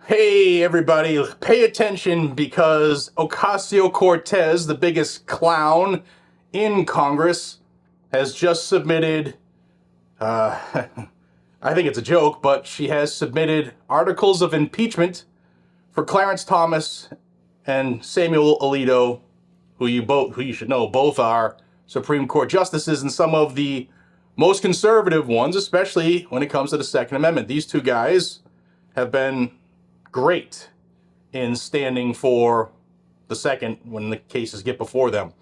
Hey everybody, pay attention because Ocasio-Cortez, the biggest clown in Congress, has just submitted, I think it's a joke, but she has submitted articles of impeachment for Clarence Thomas and Samuel Alito, who you should know both are Supreme Court justices and some of the most conservative ones, especially when it comes to the Second Amendment. These two guys have been great in standing for the second when the cases get before them.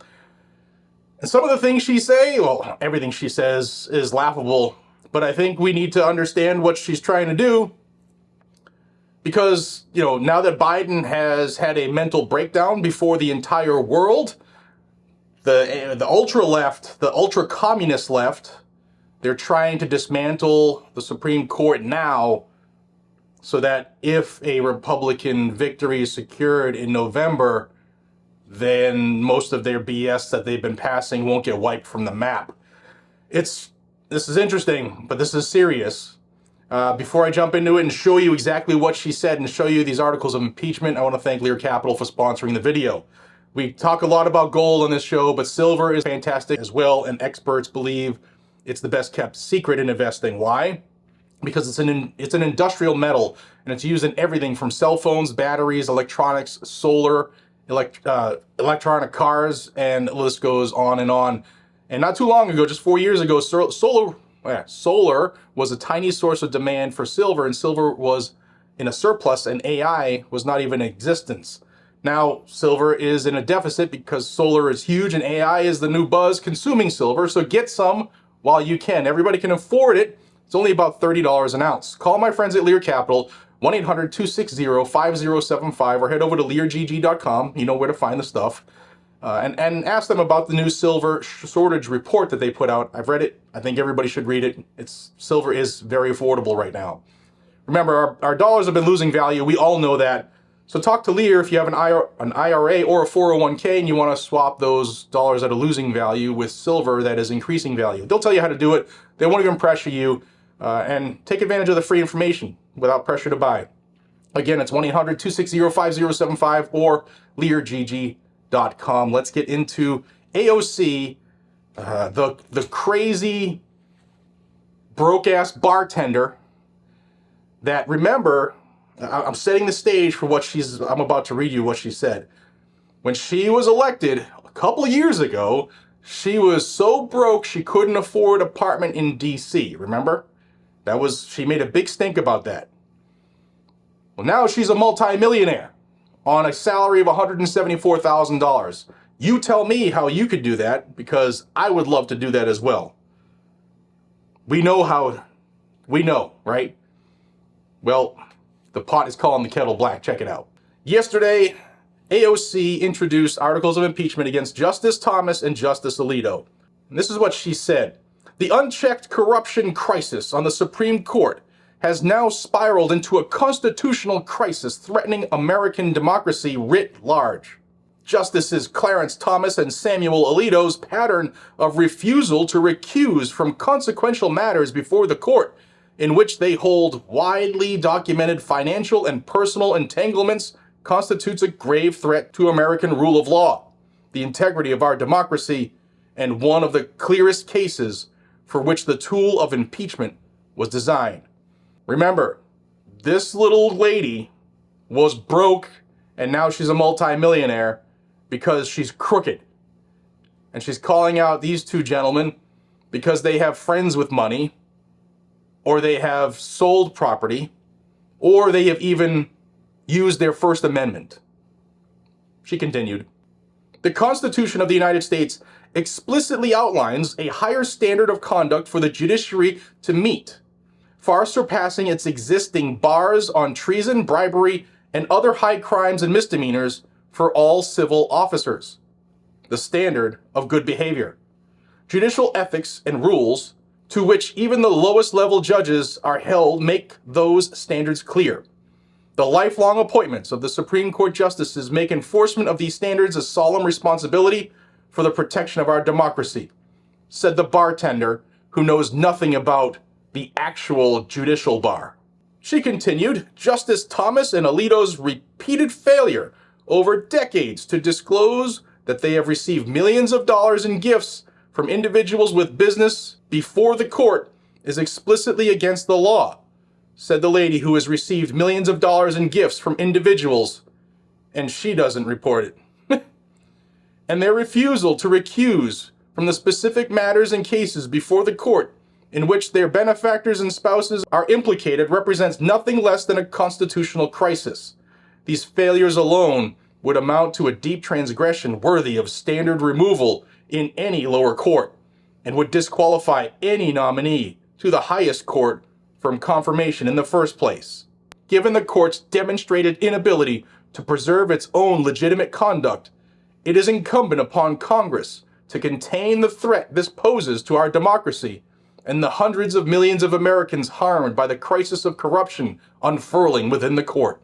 And some of the things she say, well, everything she says is laughable, but I think we need to understand what she's trying to do because, now that Biden has had a mental breakdown before the entire world, the ultra left, the ultra communist left, they're trying to dismantle the Supreme Court now so that if a Republican victory is secured in November, then most of their BS that they've been passing won't get wiped from the map. This is interesting, but this is serious. Before I jump into it and show you exactly what she said and show you these articles of impeachment, I want to thank Lear Capital for sponsoring the video. We talk a lot about gold on this show, but silver is fantastic as well, and experts believe it's the best kept secret in investing. Why? Because it's an industrial metal, and it's used in everything from cell phones, batteries, electronics, solar, electronic cars, and the list goes on and on. And not too long ago, just 4 years ago, solar was a tiny source of demand for silver, and silver was in a surplus, and AI was not even in existence. Now, silver is in a deficit because solar is huge, and AI is the new buzz consuming silver, so get some while you can. Everybody can afford it. It's only about $30 an ounce. Call my friends at Lear Capital, 1-800-260-5075, or head over to leargg.com, you know where to find the stuff, and ask them about the new silver shortage report that they put out. I've read it. I think everybody should read it. Silver is very affordable right now. Remember, our dollars have been losing value. We all know that. So talk to Lear if you have an IRA or a 401k and you want to swap those dollars that are losing value with silver that is increasing value. They'll tell you how to do it. They won't even pressure you. And take advantage of the free information without pressure to buy. Again, it's 1-800-260-5075 or leargg.com. Let's get into AOC, the crazy broke-ass bartender that, remember, I'm setting the stage for I'm about to read you what she said. When she was elected a couple of years ago, she was so broke she couldn't afford an apartment in DC, remember? She made a big stink about that. Well, now she's a multimillionaire on a salary of $174,000. You tell me how you could do that, because I would love to do that as well. We know, right? Well, the pot is calling the kettle black. Check it out. Yesterday, AOC introduced articles of impeachment against Justice Thomas and Justice Alito. And this is what she said. The unchecked corruption crisis on the Supreme Court has now spiraled into a constitutional crisis threatening American democracy writ large. Justices Clarence Thomas and Samuel Alito's pattern of refusal to recuse from consequential matters before the court, in which they hold widely documented financial and personal entanglements, constitutes a grave threat to American rule of law, the integrity of our democracy, and one of the clearest cases for which the tool of impeachment was designed. Remember, this little lady was broke and now she's a multimillionaire because she's crooked. And she's calling out these two gentlemen because they have friends with money, or they have sold property, or they have even used their First Amendment. She continued, the Constitution of the United States explicitly outlines a higher standard of conduct for the judiciary to meet, far surpassing its existing bars on treason, bribery, and other high crimes and misdemeanors for all civil officers. The standard of good behavior. Judicial ethics and rules to which even the lowest level judges are held make those standards clear. The lifelong appointments of the Supreme Court justices make enforcement of these standards a solemn responsibility for the protection of our democracy, said the bartender who knows nothing about the actual judicial bar. She continued, Justice Thomas and Alito's repeated failure over decades to disclose that they have received millions of dollars in gifts from individuals with business before the court is explicitly against the law, said the lady who has received millions of dollars in gifts from individuals, and she doesn't report it. And their refusal to recuse from the specific matters and cases before the court in which their benefactors and spouses are implicated represents nothing less than a constitutional crisis. These failures alone would amount to a deep transgression worthy of standard removal in any lower court, and would disqualify any nominee to the highest court from confirmation in the first place. Given the court's demonstrated inability to preserve its own legitimate conduct, it is incumbent upon Congress to contain the threat this poses to our democracy and the hundreds of millions of Americans harmed by the crisis of corruption unfurling within the court.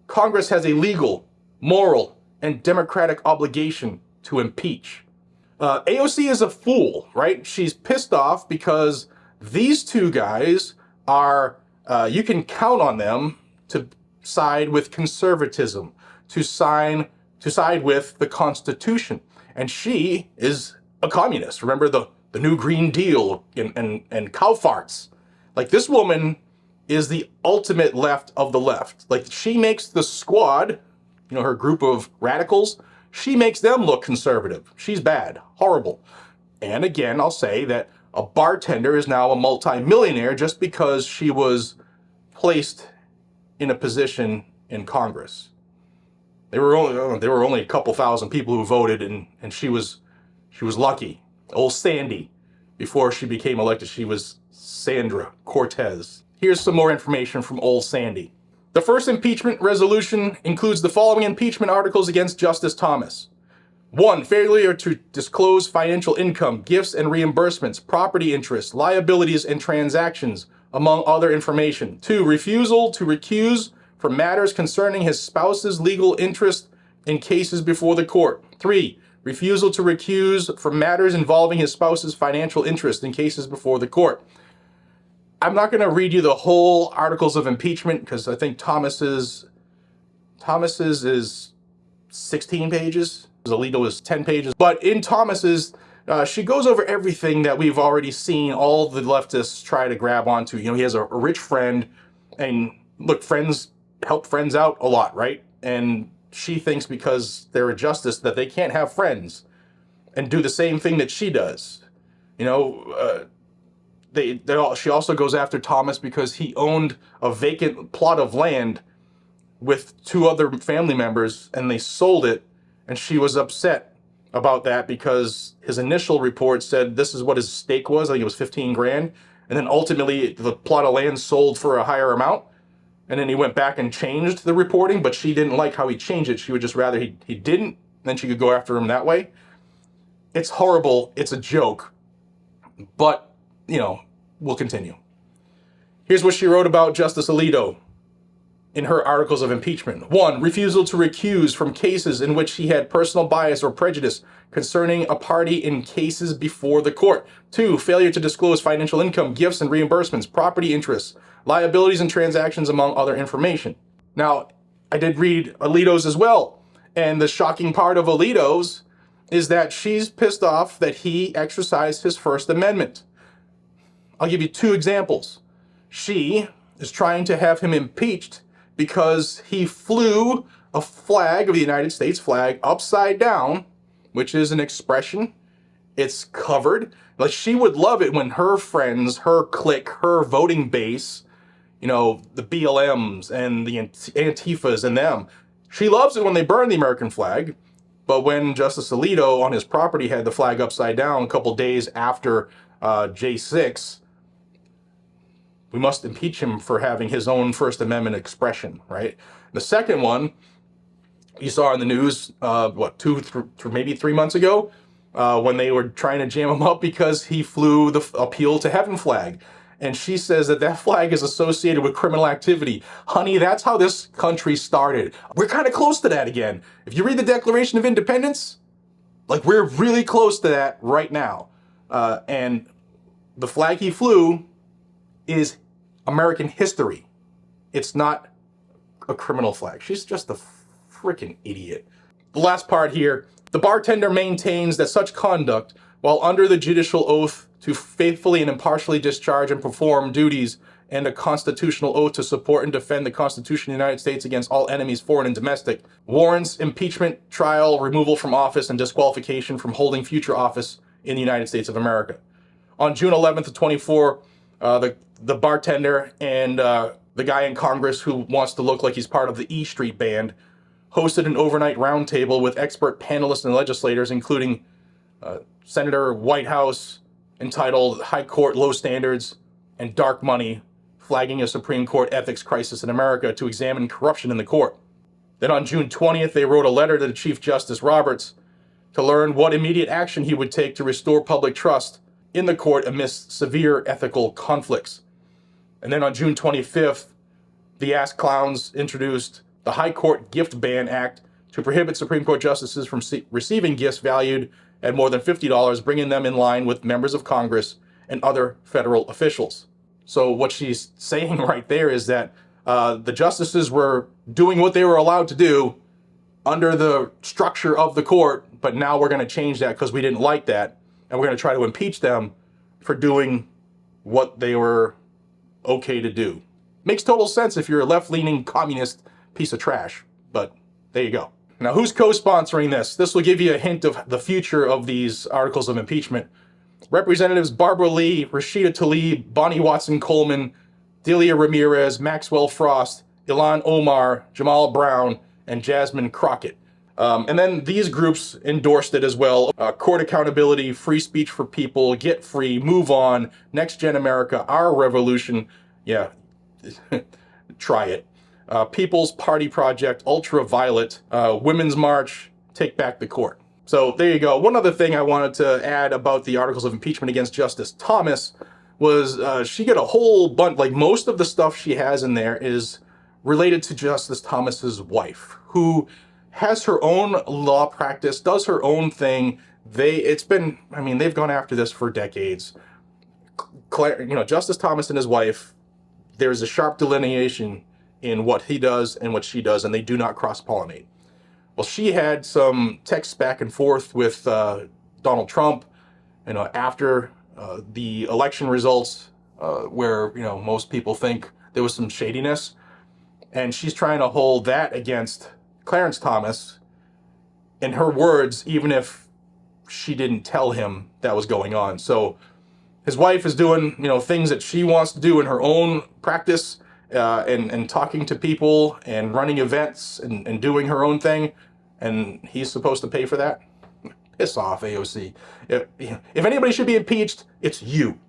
Congress has a legal, moral, and democratic obligation to impeach. AOC is a fool, right? She's pissed off because these two guys are, you can count on them to side with conservatism, to side with the Constitution. And she is a communist. Remember the New Green Deal and cow farts. Like, this woman is the ultimate left of the left. Like, she makes the squad, her group of radicals, she makes them look conservative. She's bad, horrible. And again, I'll say that a bartender is now a multi-millionaire just because she was placed in a position in Congress. There were only a couple thousand people who voted, and she was lucky. Old Sandy, before she became elected, she was Sandra Cortez. Here's some more information from old Sandy. The first impeachment resolution includes the following impeachment articles against Justice Thomas. 1. Failure to disclose financial income, gifts and reimbursements, property interests, liabilities and transactions, among other information. 2. Refusal to recuse from matters concerning his spouse's legal interest in cases before the court. 3. Refusal to recuse from matters involving his spouse's financial interest in cases before the court. I'm not going to read you the whole articles of impeachment because I think Thomas's is 16 pages. Alito is 10 pages. But in Thomas's, she goes over everything that we've already seen all the leftists try to grab onto. He has a rich friend, and look, friends help friends out a lot, right? And she thinks because they're a justice that they can't have friends and do the same thing that she does. She also goes after Thomas because he owned a vacant plot of land with two other family members, and they sold it, and she was upset about that because his initial report said this is what his stake was. I think it was 15 grand. And then ultimately the plot of land sold for a higher amount. And then he went back and changed the reporting, but she didn't like how he changed it. She would just rather he didn't, then she could go after him that way. It's horrible. It's a joke. But, we'll continue. Here's what she wrote about Justice Alito in her articles of impeachment. 1. Refusal to recuse from cases in which he had personal bias or prejudice concerning a party in cases before the court. 2. Failure to disclose financial income, gifts and reimbursements, property interests, liabilities and transactions, among other information. Now, I did read Alito's as well, and the shocking part of Alito's is that she's pissed off that he exercised his First Amendment. I'll give you 2 examples. She is trying to have him impeached because he flew a flag of the United States flag upside down, which is an expression. It's covered. Like, she would love it when her friends, her clique, her voting base, the BLMs and the Antifas and them, she loves it when they burn the American flag. But when Justice Alito on his property had the flag upside down a couple days after J6, we must impeach him for having his own First Amendment expression, right? The second one, you saw in the news, 2 maybe 3 months ago, when they were trying to jam him up because he flew the Appeal to Heaven flag. And she says that flag is associated with criminal activity. Honey, that's how this country started. We're kind of close to that again. If you read the Declaration of Independence, we're really close to that right now. And the flag he flew is American history. It's not a criminal flag. She's just a freaking idiot. The last part here, the bartender maintains that such conduct, while under the judicial oath to faithfully and impartially discharge and perform duties and a constitutional oath to support and defend the Constitution of the United States against all enemies, foreign and domestic, warrants impeachment, trial, removal from office, and disqualification from holding future office in the United States of America. On June 11th of 24, the bartender and the guy in Congress who wants to look like he's part of the E Street Band hosted an overnight roundtable with expert panelists and legislators, including Senator Whitehouse, entitled High Court Low Standards and Dark Money, flagging a Supreme Court ethics crisis in America, to examine corruption in the court. Then on June 20th, they wrote a letter to Chief Justice Roberts to learn what immediate action he would take to restore public trust in the court amidst severe ethical conflicts. And then on June 25th, the ass clowns introduced the High Court Gift Ban Act to prohibit Supreme Court justices from receiving gifts valued at more than $50, bringing them in line with members of Congress and other federal officials. So what she's saying right there is that the justices were doing what they were allowed to do under the structure of the court, but now we're going to change that because we didn't like that, and we're going to try to impeach them for doing what they were okay to do. Makes total sense if you're a left-leaning communist piece of trash, but there you go. Now, who's co-sponsoring this? This will give you a hint of the future of these articles of impeachment. Representatives Barbara Lee, Rashida Tlaib, Bonnie Watson-Coleman, Delia Ramirez, Maxwell Frost, Ilhan Omar, Jamal Brown, and Jasmine Crockett. And then these groups endorsed it as well. Court Accountability, Free Speech for People, Get Free, Move On, Next Gen America, Our Revolution. Yeah, try it. People's Party Project, Ultraviolet, Women's March, Take Back the Court. So there you go. One other thing I wanted to add about the articles of impeachment against Justice Thomas was she got a whole bunch, like most of the stuff she has in there is related to Justice Thomas's wife, who has her own law practice, does her own thing. They've gone after this for decades. Justice Thomas and his wife, there's a sharp delineation in what he does and what she does, and they do not cross-pollinate. Well, she had some texts back and forth with Donald Trump, after the election results, where most people think there was some shadiness, and she's trying to hold that against Clarence Thomas. In her words, even if she didn't tell him that was going on. So his wife is doing things that she wants to do in her own practice, and talking to people and running events and doing her own thing, and he's supposed to pay for that? Piss off, AOC. If anybody should be impeached, it's you.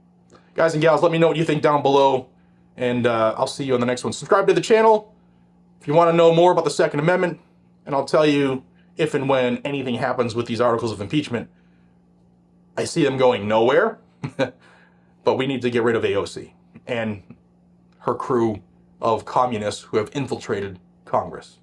Guys and gals, let me know what you think down below, and I'll see you on the next one. Subscribe to the channel if you want to know more about the Second Amendment, and I'll tell you if and when anything happens with these articles of impeachment. I see them going nowhere, but we need to get rid of AOC and her crew of communists who have infiltrated Congress.